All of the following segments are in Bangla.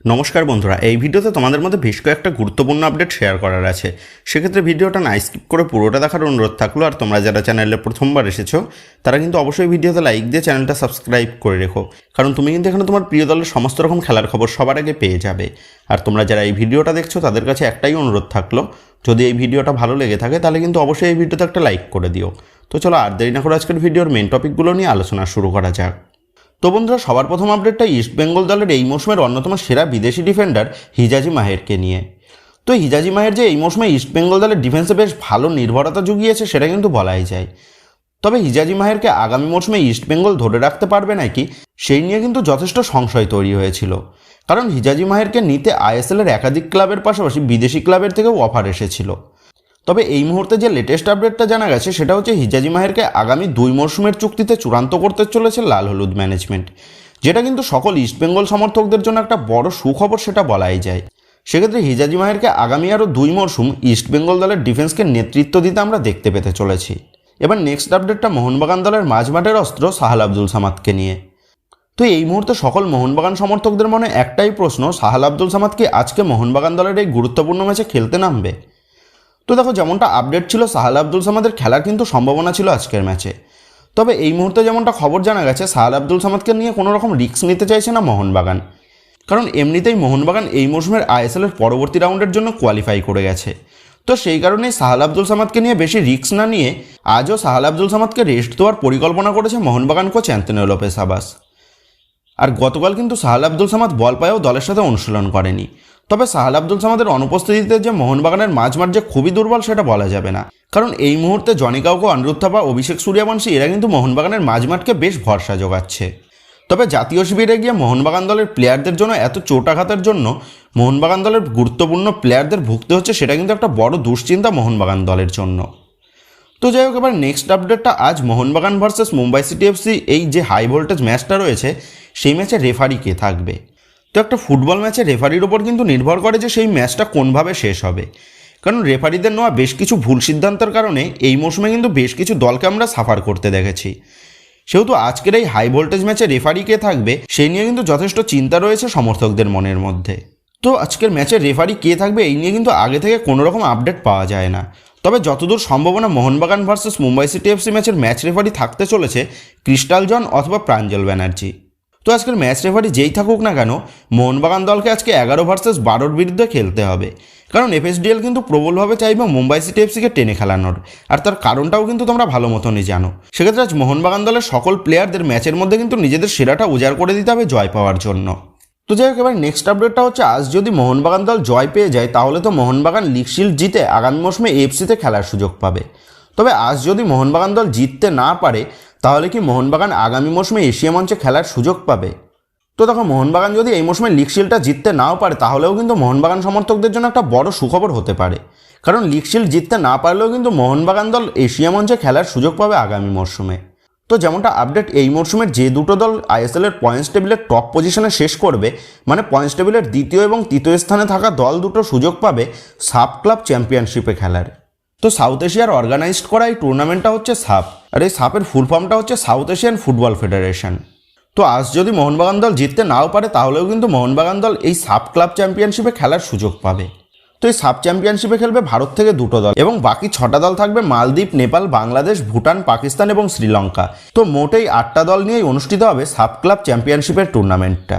নমস্কার বন্ধুরা, এই ভিডিওতে তোমাদের মধ্যে বেশ কয়েকটা গুরুত্বপূর্ণ আপডেট শেয়ার করার আছে। সেক্ষেত্রে ভিডিওটা না স্কিপ করে পুরোটা দেখার অনুরোধ থাকলো। আর তোমরা যারা চ্যানেলে প্রথমবার এসেছো তারা কিন্তু অবশ্যই ভিডিওতে লাইক দিয়ে চ্যানেলটা সাবস্ক্রাইব করে রেখো, কারণ তুমি কিন্তু এখানে তোমার প্রিয় দলের সমস্ত রকম খেলার খবর সবার আগে পেয়ে যাবে। আর তোমরা যারা এই ভিডিওটা দেখছো তাদের কাছে একটাই অনুরোধ থাকলো, যদি এই ভিডিওটা ভালো লেগে থাকে তাহলে কিন্তু অবশ্যই এই ভিডিওতে একটা লাইক করে দিও। তো চলো আর দেরি না করে আজকের ভিডিওর মেন টপিকগুলো নিয়ে আলোচনা শুরু করা যাক। তো বন্ধুরা, সবার প্রথম আপডেটটা ইস্টবেঙ্গল দলের এই মৌসুমের অন্যতম সেরা বিদেশি ডিফেন্ডার হিজাজি মাহেরকে নিয়ে। তো হিজাজি মাহের যে এই মৌসুমে ইস্টবেঙ্গল দলের ডিফেন্সে বেশ ভালো নির্ভরতা জুগিয়েছে সেটা কিন্তু বলাই যায়। তবে হিজাজি মাহেরকে আগামী মৌসুমে ইস্টবেঙ্গল ধরে রাখতে পারবে নাকি সেই নিয়ে কিন্তু যথেষ্ট সংশয় তৈরি হয়েছিল, কারণ হিজাজি মাহেরকে নিতে আইএসএলের একাধিক ক্লাবের পাশাপাশি বিদেশি ক্লাবের থেকেও অফার এসেছিল। তবে এই মুহূর্তে যে লেটেস্ট আপডেটটা জানা গেছে সেটা হচ্ছে হিজাজি মাহেরকে আগামী 2 মরশুমের চুক্তিতে চূড়ান্ত করতে চলেছে লাল হলুদ ম্যানেজমেন্ট, যেটা কিন্তু সকল ইস্টবেঙ্গল সমর্থকদের জন্য একটা বড় সুখবর সেটা বলাই যায়। সেক্ষেত্রে হিজাজি মাহেরকে আগামী আরও 2 মরশুম ইস্টবেঙ্গল দলের ডিফেন্সকে নেতৃত্ব দিতে আমরা দেখতে পেতে চলেছি। এবার নেক্সট আপডেটটা মোহনবাগান দলের মাঝমাঠের অস্ত্র সাহাল আব্দুল সামাদকে নিয়ে। তো এই মুহূর্তে সকল মোহনবাগান সমর্থকদের মনে একটাই প্রশ্ন, সাহাল আব্দুল সামাদ কি আজকে মোহনবাগান দলের এই গুরুত্বপূর্ণ ম্যাচে খেলতে নামবে? তো দেখো, যেমনটা আপডেট ছিল সাহাল আব্দুল সামাদের খেলার কিন্তু সম্ভাবনা ছিল আজকের ম্যাচে। তবে এই মুহূর্তে যেমনটা খবর জানা গেছে, সাহাল আব্দুল সামাদকে নিয়ে কোনো রকম রিস্ক নিতে চাইছে না মোহনবাগান, কারণ এমনিতেই মোহনবাগান এই মৌসুমের আইএসএলের পরবর্তী রাউন্ডের জন্য কোয়ালিফাই করে গেছে। তো সেই কারণেই সাহাল আব্দুল সামাদকে নিয়ে বেশি রিস্ক না নিয়ে আজও সাহাল আব্দুল সামাদকে রেস্ট দেওয়ার পরিকল্পনা করেছে মোহনবাগান কোচ অ্যান্তোনিও লোপেস আবাস। আর গতকাল কিন্তু সাহাল আব্দুল সামাদ বল পায়েও দলের সাথে অনুশীলন করেনি। তবে সাহাল আব্দুল সামাদের অনুপস্থিতিতে যে মোহনবাগানের মাঝমাঠ যে খুবই দুর্বল সেটা বলা যাবে না, কারণ এই মুহূর্তে জনি কাউকো, অনিরুদ্ধ থাপা, অভিষেক সূর্যবংশী এরা কিন্তু মোহনবাগানের মাঝমাঠকে বেশ ভরসা যোগাচ্ছে। তবে জাতীয় শিবিরে গিয়ে মোহনবাগান দলের প্লেয়ারদের জন্য এত চোটাঘাতের জন্য মোহনবাগান দলের গুরুত্বপূর্ণ প্লেয়ারদের ভুগতে হচ্ছে, সেটা কিন্তু একটা বড় দুশ্চিন্তা মোহনবাগান দলের জন্য। তো যাই হোক, এবার নেক্সট আপডেটটা আজ Mohun Bagan versus Mumbai city FC এই যে হাই ভোল্টেজ ম্যাচটা রয়েছে সেই ম্যাচে রেফারি কে থাকবে। তো একটা ফুটবল ম্যাচে রেফারির ওপর কিন্তু নির্ভর করে যে সেই ম্যাচটা কোনভাবে শেষ হবে, কারণ রেফারিদের নেওয়া বেশ কিছু ভুল সিদ্ধান্তের কারণে এই মৌসুমে কিন্তু বেশ কিছু দলকে আমরা সাফার করতে দেখেছি। সেহেতু আজকের এই হাই ভোল্টেজ ম্যাচে রেফারি কে থাকবে সেই নিয়ে কিন্তু যথেষ্ট চিন্তা রয়েছে সমর্থকদের মনের মধ্যে। তো আজকের ম্যাচে রেফারি কে থাকবে এই নিয়ে কিন্তু আগে থেকে কোনো রকম আপডেট পাওয়া যায় না। তবে যতদূর সম্ভাবনা Mohun Bagan versus Mumbai city FC ম্যাচের ম্যাচ রেফারি থাকতে চলেছে ক্রিস্টাল জন অথবা প্রাঞ্জল ব্যানার্জি। তো আজকের ম্যাচ রেফারি যেই থাকুক না কেন, মোহনবাগান দলকে আজকে 11 ভার্সেস 12-র বিরুদ্ধে খেলতে হবে, কারণ এফএসডিএল কিন্তু প্রবলভাবে চাইবে মুম্বাই সিটি এফসিকে টেনে খেলানোর, আর তার কারণটাও কিন্তু তোমরা ভালো মতনই জানো। সেক্ষেত্রে আজ মোহনবাগান দলের সকল প্লেয়ারদের ম্যাচের মধ্যে কিন্তু নিজেদের সেরাটা উজাড় করে দিতে হবে জয় পাওয়ার জন্য। তো যাই হোক, এবার নেক্সট আপডেটটা হচ্ছে আজ যদি মোহনবাগান দল জয় পেয়ে যায় তাহলে তো মোহনবাগান লিগ শিল্ড জিতে আগামী মৌসুমে এএফসিতে খেলার সুযোগ পাবে। তবে আজ যদি মোহনবাগান দল জিততে না পারে তাহলে কি মোহনবাগান আগামী মৌসুমে এশিয়া মঞ্চে খেলার সুযোগ পাবে? তো দেখো, মোহনবাগান যদি এই মৌসুমে লিগ শিল্ডটা জিততে নাও পারে তাহলেও কিন্তু মোহনবাগান সমর্থকদের জন্য একটা বড় সুখবর হতে পারে, কারণ লিগ শিল্ড জিততে না পারলেও কিন্তু মোহনবাগান দল এশিয়া মঞ্চে খেলার সুযোগ পাবে আগামী মরশুমে। তো যেমনটা আপডেট, এই মরশুমের যে দুটো দল আইএসএলের পয়েন্টস টেবিলের টপ পজিশনে শেষ করবে, মানে পয়েন্টস টেবিলের দ্বিতীয় এবং তৃতীয় স্থানে থাকা দল দুটো সুযোগ পাবে সাব ক্লাব চ্যাম্পিয়নশিপে খেলার। তো সাউথ এশিয়ার অর্গানাইজড করা এই টুর্নামেন্টটা হচ্ছে সাপ, আর এই সাপের ফুল ফর্মটা হচ্ছে সাউথ এশিয়ান ফুটবল ফেডারেশন। তো আজ যদি মোহনবাগান দল জিততে নাও পারে তাহলেও কিন্তু মোহনবাগান দল এই সাব ক্লাব চ্যাম্পিয়নশিপে খেলার সুযোগ পাবে। তো এই সাব চ্যাম্পিয়নশিপে খেলবে ভারত থেকে 2টো দল এবং বাকি 6টা দল থাকবে মালদ্বীপ, নেপাল, বাংলাদেশ, ভুটান, পাকিস্তান এবং শ্রীলঙ্কা। তো মোটেই 8টা দল নিয়েই অনুষ্ঠিত হবে সাব ক্লাব চ্যাম্পিয়নশিপের টুর্নামেন্টটা।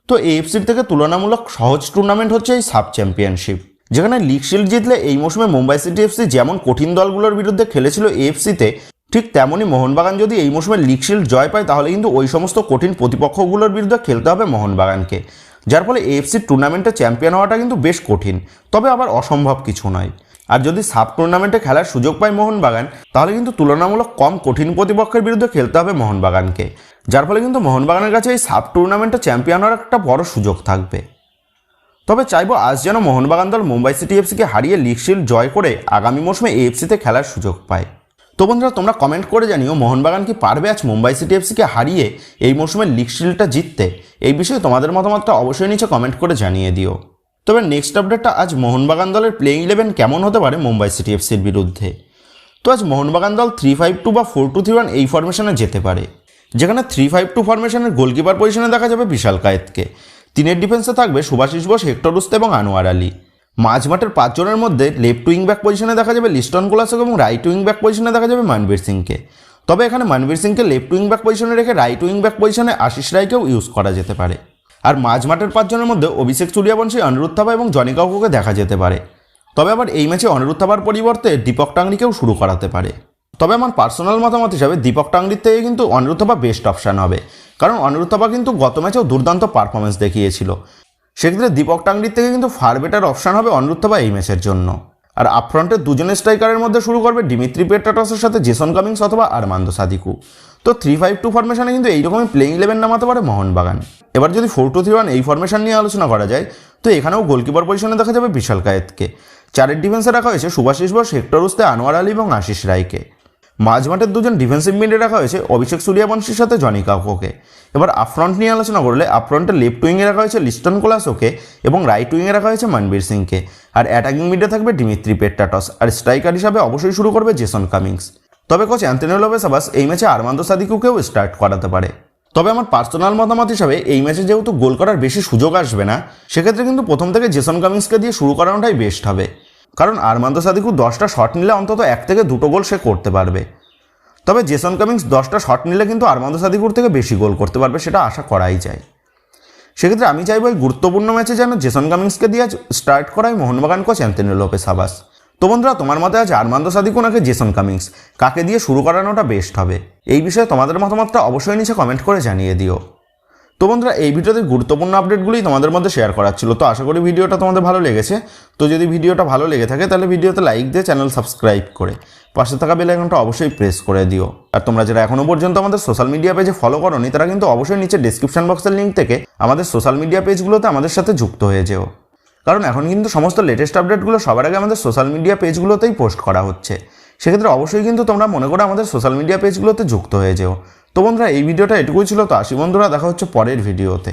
তো এএফসির থেকে তুলনামূলক সহজ টুর্নামেন্ট হচ্ছে এই সাব চ্যাম্পিয়নশিপ, যেখানে লিগ শিল্ড জিতলে এই মৌসুমে মুম্বাই সিটি এফসি যেমন কঠিন দলগুলোর বিরুদ্ধে খেলেছিল এএফসিতে, ঠিক তেমনই মোহনবাগান যদি এই মৌসুমে লিগ শিল্ড জয় পায় তাহলে কিন্তু ওই সমস্ত কঠিন প্রতিপক্ষগুলোর বিরুদ্ধে খেলতে হবে মোহনবাগানকে, যার ফলে এএফসি টুর্নামেন্টে চ্যাম্পিয়ন হওয়াটা কিন্তু বেশ কঠিন, তবে আবার অসম্ভব কিছু নয়। আর যদি সাব টুর্নামেন্টে খেলার সুযোগ পায় মোহনবাগান তাহলে কিন্তু তুলনামূলক কম কঠিন প্রতিপক্ষের বিরুদ্ধে খেলতে হবে মোহনবাগানকে, যার ফলে কিন্তু মোহনবাগানের কাছে এই সাব টুর্নামেন্টে চ্যাম্পিয়ন হওয়ার একটা বড় সুযোগ থাকবে। তবে চাইবো আজ যেন মোহনবাগান দল মুম্বাই সিটি এফসিকে হারিয়ে লিগ শিল্ড জয় করে আগামী মৌসুমে এএফসিতে খেলার সুযোগ পায়। তো বন্ধুরা, তোমরা কমেন্ট করে জানিও মোহনবাগান কি পারবে আজ মুম্বাই সিটি এফসিকে হারিয়ে এই মৌসুমের লিগ শিল্ডটা জিততে? এই বিষয়ে তোমাদের মতামতটা অবশ্যই নিচে কমেন্ট করে জানিয়ে দিও। তবে নেক্সট আপডেটটা আজ মোহনবাগান দলের প্লেইং 11 কেমন হতে পারে মুম্বাই সিটি এফসির বিরুদ্ধে। তো আজ মোহনবাগান দল 3-5-2 বা 4-2-3-1 এই ফরমেশনে যেতে পারে, যেখানে 3-5-2 ফরমেশনের গোলকিপার পজিশনে দেখা যাবে বিশাল কায়েতকে। 3-এর ডিফেন্সে থাকবে শুভাশিস বোস, হেক্টর রুস্তে এবং আনোয়ার আলী। মাঝমাঠের 5 জনের মধ্যে লেফট উইং ব্যাক পজিশনে দেখা যাবে লিস্টন কোলাসক এবং রাইট উইং ব্যাক পজিশনে দেখা যাবে মনবীর সিংকে। তবে এখানে মনবীর সিংকে লেফট উইং ব্যাক পজিশনে রেখে রাইট উইং ব্যাক পজিশনে আশিস রায়কেও ইউজ করা যেতে পারে। আর মাঝমাঠের 5 জনের মধ্যে অভিষেক সূর্যবংশী, অনিরুদ্ধ থাপা এবং জনি কাউকে দেখা যেতে পারে। তবে আবার এই ম্যাচে অনিরুদ্ধ থাপার পরিবর্তে দীপক টাংরিকেও শুরু করাতে পারে। তবে আমার পার্সোনাল মতামত হিসাবে দীপক টাংরির থেকে কিন্তু অনিরুদ্ধ থাপা বেস্ট অপশান হবে, কারণ অনিরুদ্ধ থাপা কিন্তু গত ম্যাচেও দুর্দান্ত পারফরমেন্স দেখিয়েছিল। সেক্ষেত্রে দীপক টাংরির থেকে কিন্তু ফার বেটার অপশান হবে অনিরুদ্ধ থাপা এই ম্যাচের জন্য। আর আপফ্রন্টের 2 জন স্ট্রাইকারের মধ্যে শুরু করবে দিমিত্রি পেট্রাটসের সাথে জেসন কামিংস অথবা আরমান্দো সাদিকু। তো 3-5-2 ফরমেশনে কিন্তু এইরকমই প্লেইং 11 নামাতে পারে মোহনবাগান। এবার যদি 4-2-3-1 এই ফরমেশন নিয়ে আলোচনা করা যায়, তো এখানেও গোলকিপার পজিশনে দেখা যাবে বিশাল কায়েতকে। 4-এর ডিফেন্সে রাখা হয়েছে শুভাশিস বোস, হেক্টর রুস্তে, আনোয়ার আলী এবং আশিস রায়কে। মাঝমাঠের 2 জন ডিফেন্সিভ মিডে রাখা হয়েছে অভিষেক সূর্যবংশীর সাথে জনি কাউকে। এবার আপফ্রন্ট নিয়ে আলোচনা করলে আপফ্রন্টে লেফট উইংয়ে রাখা হয়েছে লিস্টন কোলাসকে এবং রাইট উইংয়ে রাখা হয়েছে মনবীর সিংকে। আর অ্যাটাকিং মিডে থাকবে দিমিত্রি পেট্রাটস, আর স্ট্রাইকার হিসাবে অবশ্যই শুরু করবে জেসন কামিংস। তবে কোচ অ্যান্থনি লোপেস আবাস এই ম্যাচে আরমান্দো সাদিকুকেও স্টার্ট করাতে পারে। তবে আমার পার্সোনাল মতামত হিসাবে এই ম্যাচে যেহেতু গোল করার বেশি সুযোগ আসবে না, সেক্ষেত্রে কিন্তু প্রথম থেকে জেসন কামিংসকে দিয়ে শুরু করানোটাই বেস্ট হবে, কারণ আরমান্দো সাদিকু 10টা শট নিলে অন্তত 1 থেকে 2 গোল সে করতে পারবে। তবে জেসন কামিংস 10টা শট নিলে কিন্তু আরমান্দো সাদিকুর থেকে বেশি গোল করতে পারবে, সেটা আশা করাই যায়। সেক্ষেত্রে আমি চাইবো এই গুরুত্বপূর্ণ ম্যাচে যেন জেসন কামিংসকে দিয়ে স্টার্ট করাই মোহনবাগান কোচ অ্যান্থনি লোপেস আবাস। তো বন্ধুরা, তোমার মতে আছে আরমান্দো সাদিকু নাকি জেসন কামিংস, কাকে দিয়ে শুরু করানোটা বেস্ট হবে? এই বিষয়ে তোমাদের মতামতটা অবশ্যই নিচে কমেন্ট করে জানিয়ে দিও। তো বন্ধুরা, এই ভিডিওতে গুরুত্বপূর্ণ আপডেটগুলি তোমাদের মধ্যে শেয়ার করার ছিল। তো আশা করি ভিডিওটা তোমাদের ভালো লেগেছে। তো যদি ভিডিওটা ভালো লেগে থাকে তাহলে ভিডিওতে লাইক দিয়ে চ্যানেল সাবস্ক্রাইব করে পাশে থাকা বেল আইকনটা অবশ্যই প্রেস করে দিও। আর তোমরা যারা এখনও পর্যন্ত আমাদের সোশ্যাল মিডিয়া পেজে ফলো করোনি, তারা কিন্তু অবশ্যই নিচে ডেসক্রিপশন বক্সের লিঙ্ক থেকে আমাদের সোশ্যাল মিডিয়া পেজগুলোতে আমাদের সাথে যুক্ত হয়ে যেও, কারণ এখন কিন্তু সমস্ত লেটেস্ট আপডেটগুলো সবার আগে আমাদের সোশ্যাল মিডিয়া পেজগুলোতেই পোস্ট করা হচ্ছে। সেক্ষেত্রে অবশ্যই কিন্তু তোমরা মনে করে আমাদের সোশ্যাল মিডিয়া পেজগুলোতে যুক্ত হয়ে যেও। তো বন্ধুরা, এই ভিডিওটা এটুকুই ছিল। তো আসি বন্ধুরা, দেখা হচ্ছে পরের ভিডিওতে।